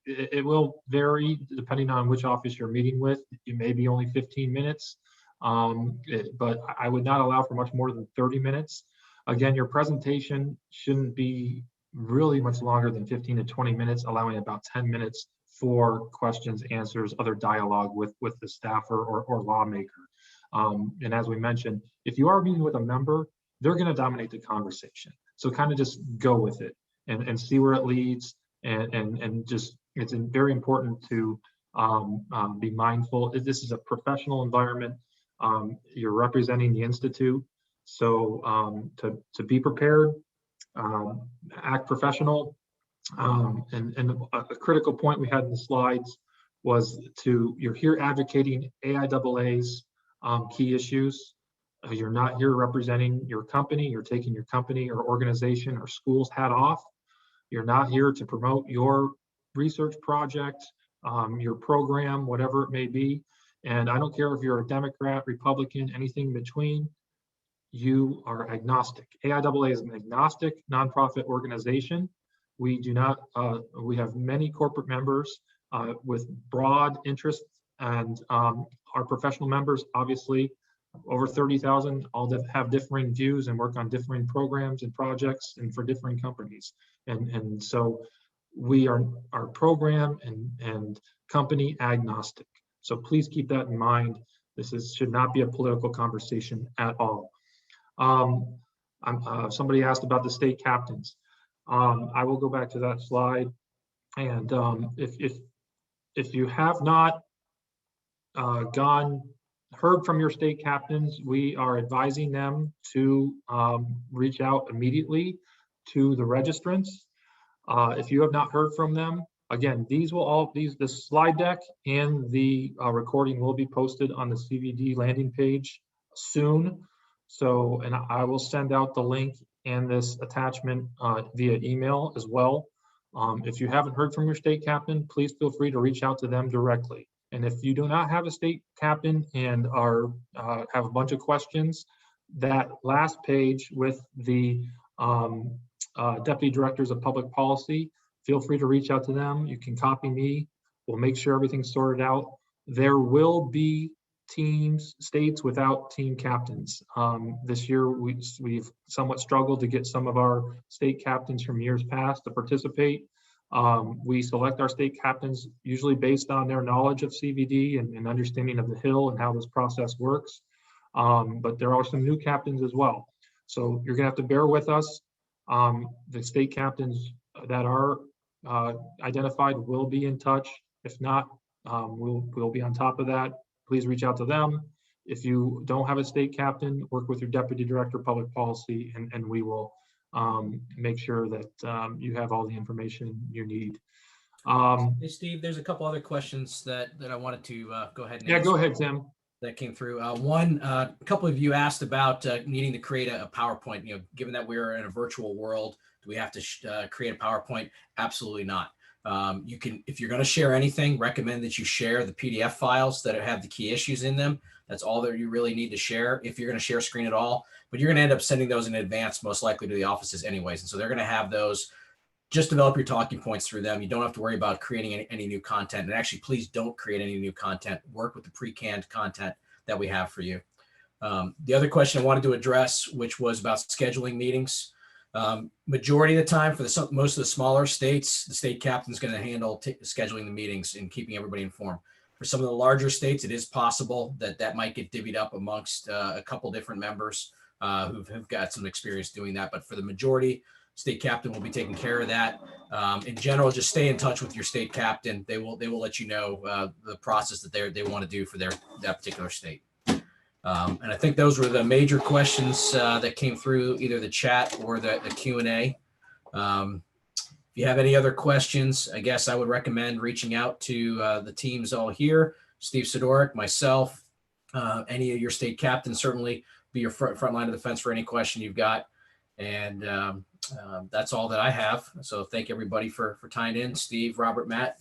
it will vary depending on which office you're meeting with. It may be only 15 minutes, but I would not allow for much more than 30 minutes. Again, your presentation shouldn't be really much longer than 15 to 20 minutes, allowing about 10 minutes for questions, answers, other dialogue with the staffer or lawmaker. And as we mentioned, if you are meeting with a member, they're going to dominate the conversation. So kind of just go with it and see where it leads. And just, it's very important to be mindful. This is a professional environment. You're representing the Institute. So to be prepared, act professional. And a critical point we had in the slides was you're here advocating AIAA's key issues. You're not here representing your company. You're taking your company or organization or school's hat off. You're not here to promote your research project, your program, whatever it may be. And I don't care if you're a Democrat, Republican, anything in between. You are agnostic. AIAA is an agnostic nonprofit organization. We do not, we have many corporate members with broad interests, and our professional members, obviously, over 30,000, all have differing views and work on differing programs and projects and for different companies. And so we are program and company agnostic. So please keep that in mind. This should not be a political conversation at all. Somebody asked about the state captains. I will go back to that slide. And if you have not heard from your state captains, we are advising them to reach out immediately to the registrants. If you have not heard from them, again, the slide deck and the recording will be posted on the CVD landing page soon. So, and I will send out the link and this attachment via email as well. If you haven't heard from your state captain, please feel free to reach out to them directly. And if you do not have a state captain and are have a bunch of questions, that last page with the deputy directors of public policy, feel free to reach out to them. You can copy me. We'll make sure everything's sorted out. There will be states without team captains. This year, we've somewhat struggled to get some of our state captains from years past to participate. We select our state captains usually based on their knowledge of CVD and understanding of the Hill and how this process works. But there are some new captains as well. So you're gonna have to bear with us. The state captains that are identified will be in touch. If not, we'll be on top of that. Please reach out to them. If you don't have a state captain, work with your deputy director of public policy, and we will make sure that you have all the information you need. Hey, Steve, there's a couple other questions that I wanted to go ahead and Yeah, answer. go ahead, Tim. That came through. One, a couple of you asked about needing to create a PowerPoint. You know, given that we're in a virtual world, do we have to create a PowerPoint? Absolutely not. You can, if you're going to share anything, recommend that you share the PDF files that have the key issues in them. That's all that you really need to share if you're going to share screen at all. But you're going to end up sending those in advance, most likely to the offices anyways. And so they're going to have those. Just develop your talking points through them. You don't have to worry about creating any new content. And actually, please don't create any new content. Work with the pre-canned content that we have for you. The other question I wanted to address, which was about scheduling meetings. Majority of the time for most of the smaller states, the state captain is going to handle scheduling the meetings and keeping everybody informed. For some of the larger states, it is possible that might get divvied up amongst a couple different members who've got some experience doing that. But for the majority, state captain will be taking care of that. In general, just stay in touch with your state captain. They will let you know the process that they want to do for that particular state. And I think those were the major questions that came through either the chat or the Q&A. If you have any other questions, I guess I would recommend reaching out to the teams all here, Steve Sidorik, myself, any of your state captains, certainly be your front line of defense for any question you've got. And that's all that I have. So thank everybody for tying in. Steve, Robert, Matt,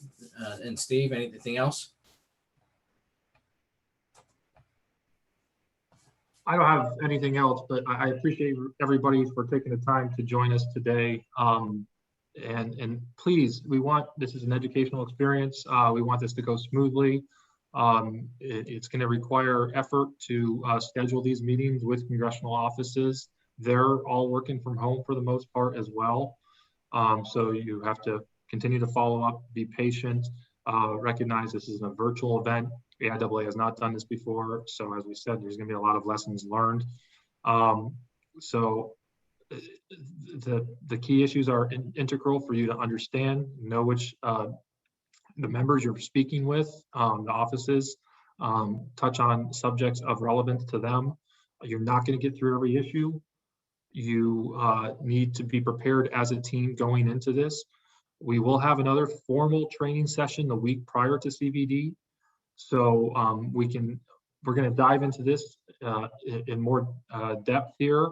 and Steve, anything else? I don't have anything else, but I appreciate everybody for taking the time to join us today. And please, this is an educational experience. We want this to go smoothly. It's going to require effort to schedule these meetings with congressional offices. They're all working from home for the most part as well. So you have to continue to follow up, be patient, recognize this is a virtual event. The AIAA has not done this before. So as we said, there's going to be a lot of lessons learned. So the key issues are integral for you to understand, know which the members you're speaking with, the offices, touch on subjects of relevance to them. You're not going to get through every issue. You need to be prepared as a team going into this. We will have another formal training session the week prior to CVD. So we're going to dive into this in more depth here,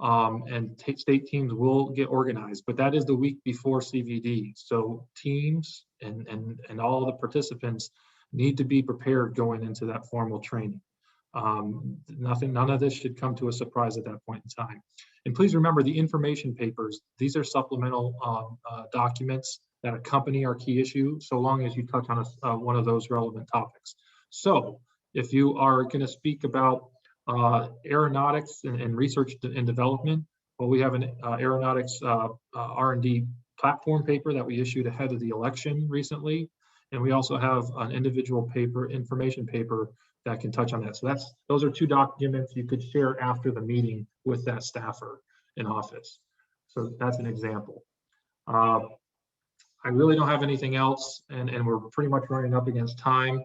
and state teams will get organized, but that is the week before CVD. So teams and all the participants need to be prepared going into that formal training. None of this should come to a surprise at that point in time. And please remember the information papers. These are supplemental documents that accompany our key issue, so long as you touch on one of those relevant topics. So if you are going to speak about aeronautics and research and development, well, we have an aeronautics R&D platform paper that we issued ahead of the election recently. And we also have an individual paper, information paper, that can touch on that. So those are two documents you could share after the meeting with that staffer in office. So that's an example. I really don't have anything else, and we're pretty much running up against time.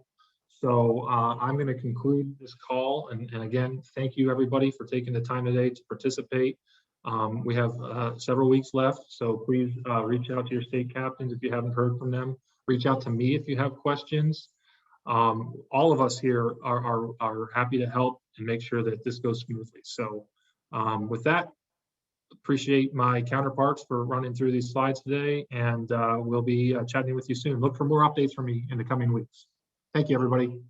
So I'm going to conclude this call. And again, thank you everybody for taking the time today to participate. We have several weeks left, so please reach out to your state captains if you haven't heard from them. Reach out to me if you have questions. All of us here are happy to help and make sure that this goes smoothly. So with that, appreciate my counterparts for running through these slides today, and we'll be chatting with you soon. Look for more updates from me in the coming weeks. Thank you, everybody.